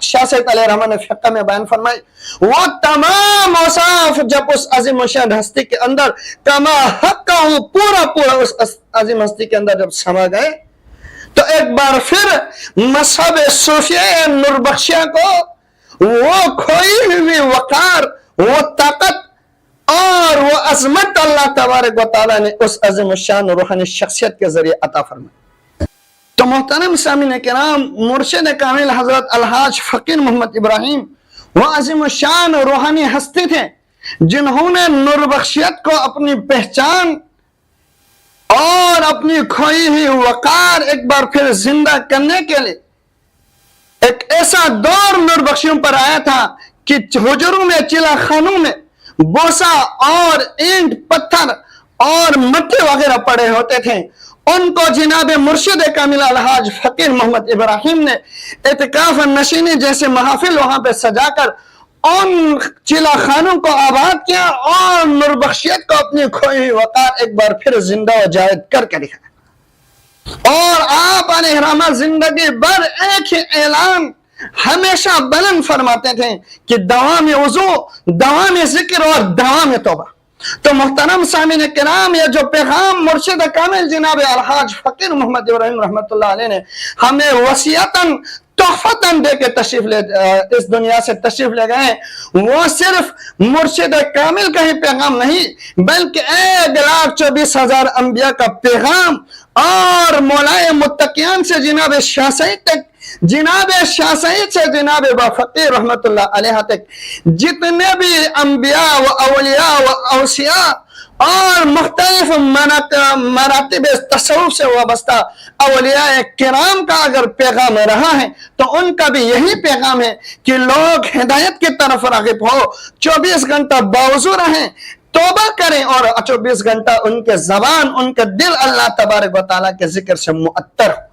شاہ سید علیہ رحمہ نے فقہ میں بیان فرمائی، وہ تمام اوصاف جب اس عظیم الشان ہستی کے اندر کما حق پورا پورا اس عظیم ہستی کے اندر جب سما گئے تو ایک بار پھر مذہب صوفیہ نوربخشیہ کو وہ کھوئی ہوئی وقار، وہ طاقت اور وہ عظمت اللہ تبارک و تعالیٰ نے اس عظیم الشان روحانی شخصیت کے ذریعے عطا فرمائی۔ تو محترم سامعین کرام، مرشد کامل حضرت الحاج فقیر محمد ابراہیم وہ عظیم الشان روحانی ہستی تھے جنہوں نے نوربخشیت کو اپنی پہچان اور اپنی کھوئی ہوئی وقار ایک بار پھر زندہ کرنے کے لیے ایک ایسا دور نوربخشیوں پر آیا تھا کہ حجروں میں، چلا خانوں میں بوسا اور اینٹ پتھر اور مٹی وغیرہ پڑے ہوتے تھے۔ ان کو جناب مرشد کامل الحاج فقیر محمد ابراہیم نے اعتکاف نشینی جیسے محافل وہاں پہ سجا کر ان چلا خانوں کو آباد کیا اور نوربخشیت کو اپنی کھوئی ہوئی وقار ایک بار پھر زندہ و جاوید کر کے دکھایا۔ اور آپ علیہ رحمہ زندگی بھر ایک ہی اعلان ہمیشہ بلند فرماتے تھے کہ دوام وضو، دوام ذکر اور دوام توبہ۔ تو محترم سامعین کرام، یہ جو پیغام مرشد کامل جناب الحاج فقیر محمد ابراہیم رحمۃ اللہ علیہ نے ہمیں وصیتاً تحفتاً دے کے اس دنیا سے تشریف لے گئے، وہ صرف مرشد کامل کا ہی پیغام نہیں بلکہ 1,24,000 انبیاء کا پیغام، اور مولائے متقیان سے جناب شاہ سعید تک، جناب شاہ سعید سے جناب فقیر رحمت اللہ علیہ تک جتنے بھی انبیاء و اولیاء و اوصیاء اور مختلف مراتب تصوف سے وابستہ اولیاء کرام کا اگر پیغام رہا ہے تو ان کا بھی یہی پیغام ہے کہ لوگ ہدایت کی طرف راغب ہو، 24 گھنٹہ باوضو رہیں، توبہ کریں اور 24 گھنٹہ ان کے زبان، ان کے دل اللہ تبارک و تعالیٰ کے ذکر سے معطر ہو۔